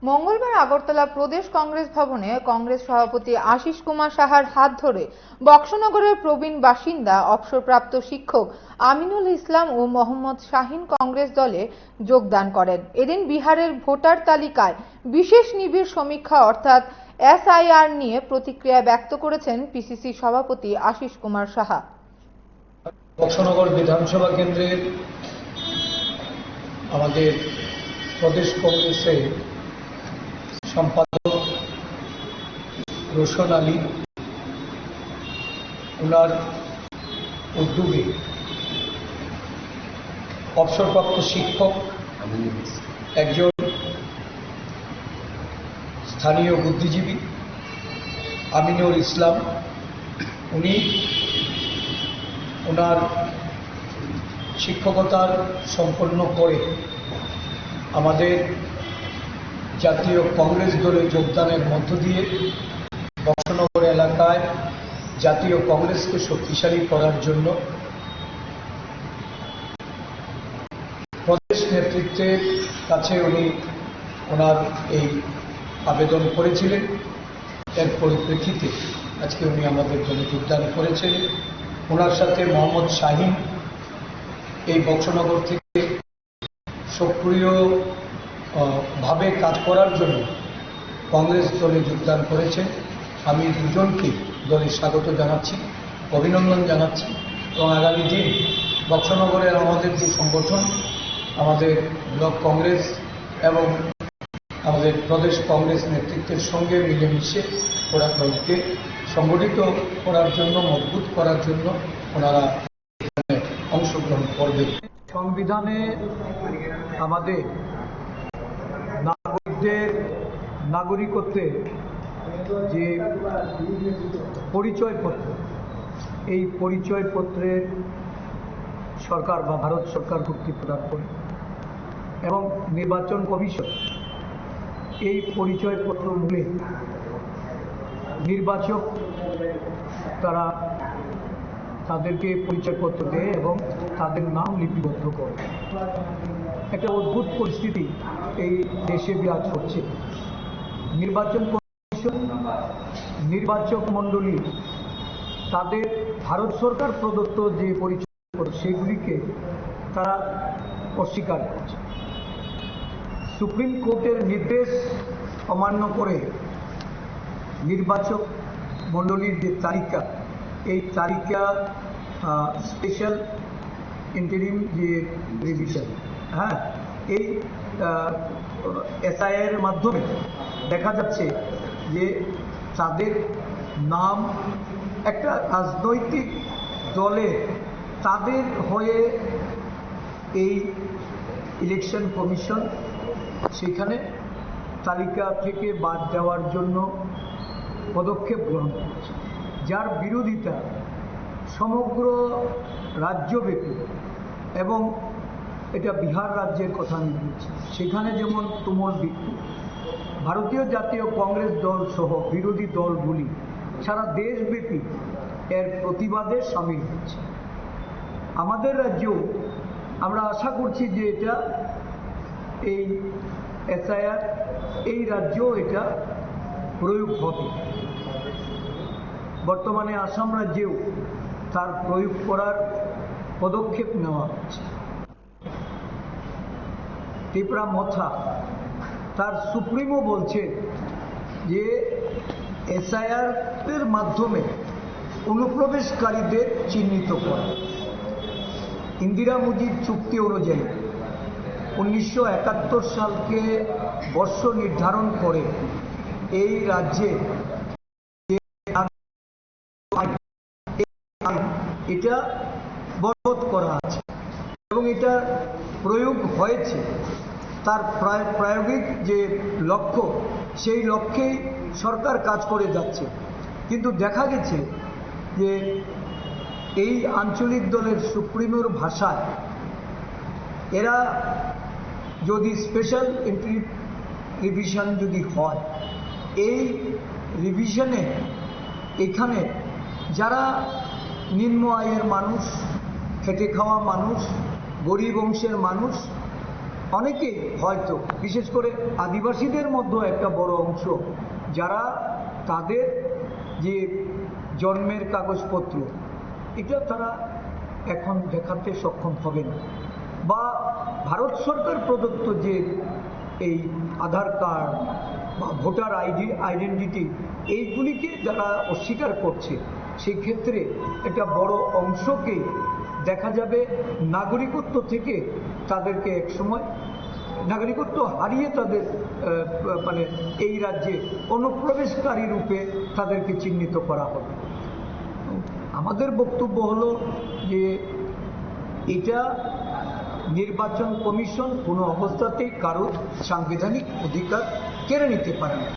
মঙ্গলবার আগরতলা প্রদেশ কংগ্রেস ভবনে কংগ্রেস সভাপতি আশিস কুমার সাহার হাত ধরে বক্সনগরের প্রবীণ বাসিন্দা অবসরপ্রাপ্ত শিক্ষক আমিনুল ইসলাম ও মোহাম্মদ শাহিন কংগ্রেস দলে যোগদান করেন। এদিন বিহারের ভোটার তালিকায় বিশেষ নিবিড় সমীক্ষা অর্থাৎ এসআইআর নিয়ে প্রতিক্রিয়া ব্যক্ত করেছেন পিসিসি সভাপতি আশিস কুমার সাহা। বক্সনগর বিধানসভা কেন্দ্রের আমাদের প্রদেশ কংগ্রেসের সম্পাদক রোশন আলী ওনার উদ্যোগে অবসরপ্রাপ্ত শিক্ষক একজন স্থানীয় বুদ্ধিজীবী আমিনুল ইসলাম উনি ওনার শিক্ষকতার সম্পন্ন করে আমাদের জাতীয় কংগ্রেস দলে যোগদানের মধ্য দিয়ে বক্সনগর এলাকায় জাতীয় কংগ্রেসকে শক্তিশালী করার জন্য প্রদেশ নেতৃত্বের কাছে উনি ওনার এই আবেদন করেছিলেন। এর পরিপ্রেক্ষিতে আজকে উনি আমাদের দলে যোগদান করেছেন। ওনার সাথে মোহাম্মদ শাহিন এই বক্সনগর থেকে সক্রিয়ভাবে কাজ করার জন্য কংগ্রেস দলে যোগদান করেছেন। আমি দুজনকে দলে স্বাগত জানাচ্ছি, অভিনন্দন জানাচ্ছি এবং আগামী দিন বক্সনগরের আমাদের যে সংগঠন আমাদের ব্লক কংগ্রেস এবং আমাদের প্রদেশ কংগ্রেস নেতৃত্বের সঙ্গে মিলেমিশে ওরা দলকে সংগঠিত করার জন্য মজবুত করার জন্য ওনারা অংশগ্রহণ করবে। সংবিধানে আমাদের নাগরিকদের নাগরিকত্বের যে পরিচয়পত্র, এই পরিচয়পত্রের সরকার বা ভারত সরকার কর্তৃক প্রদান করে এবং নির্বাচন কমিশন এই পরিচয়পত্র মূলে নির্বাচক তারা তাদেরকে পরিচয়পত্র দেয় এবং তাদের নাম লিপিবদ্ধ করে। একটা অদ্ভুত পরিস্থিতি এই দেশে বিরাজ করছে। নির্বাচন কমিশন নির্বাচক মণ্ডলী তাদের ভারত সরকার প্রদত্ত যে পরিচয়পত্র সেগুলিকে তারা অস্বীকার করছে। সুপ্রিম কোর্টের নির্দেশ অমান্য করে নির্বাচক মণ্ডলীর যে তালিকা, এই তালিকা স্পেশাল ইন্টারিম যে রিভিশন, এই এসআইআর এর মাধ্যমে দেখা যাচ্ছে যে তাদের নাম একটা রাজনৈতিক দলে তাদের হয়ে এই ইলেকশন কমিশন সেখানে তালিকা থেকে বাদ দেওয়ার জন্য পদক্ষেপ গ্রহণ করছে, যার বিরোধিতা সমগ্র রাজ্যব্যাপী। এবং এটা বিহার রাজ্যের কথা আমি বলছি, সেখানে যেমন তুমুল বিক্ষোভ। ভারতীয় জাতীয় কংগ্রেস দল সহ বিরোধী দলগুলি সারা দেশব্যাপী এর প্রতিবাদে সামিল হচ্ছে। আমাদের রাজ্যেও আমরা আশা করছি যে এটা এই এসআইআর এই রাজ্যেও এটা প্রয়োগ হবে। বর্তমানে আসাম রাজ্যেও তার প্রয়োগ করার পদক্ষেপ নেওয়া হচ্ছে। ত্রিপুরা মথা তার সুপ্রিমো বলছে যে এসআইআর এর মাধ্যমে অনুপ্রবেশকারীদের চিহ্নিত করা। ইন্দিরা মুজিব চুক্তি অনুযায়ী 1971 সালকে বর্ষ নির্ধারণ করে এই রাজ্যে এটা বলবৎ করা আছে এবং এটা প্রয়োগ হয়েছে। তার প্রায়োগিক যে লক্ষ্য, সেই লক্ষ্যেই সরকার কাজ করে যাচ্ছে। কিন্তু দেখা গেছে যে এই আঞ্চলিক দলের সুপ্রিমোর ভাষায় এরা যদি স্পেশাল রিভিশন যদি হয়, এই রিভিশনে এখানে যারা নিম্ন আয়ের মানুষ, খেটে খাওয়া মানুষ, গরিব অংশের মানুষ, অনেকে হয়তো বিশেষ করে আদিবাসীদের মধ্যে একটা বড় অংশ যারা তাদের যে জন্মের কাগজপত্র এটা তারা এখন দেখাতে সক্ষম হবে না, বা ভারত সরকার প্রদত্ত যে এই আধার কার্ড বা ভোটার আইডেন্টিটি এইগুলিকে যারা অস্বীকার করছে, সেই ক্ষেত্রে একটা বড় অংশকে দেখা যাবে নাগরিকত্ব থেকে তাদেরকে একসময় নাগরিকত্ব হারিয়ে তাদের মানে এই রাজ্যে অনুপ্রবেশকারী রূপে তাদেরকে চিহ্নিত করা হবে। আমাদের বক্তব্য হলো যে এটা নির্বাচন কমিশন কোনো অবস্থাতেই কারো সাংবিধানিক অধিকার কেড়ে নিতে পারে না।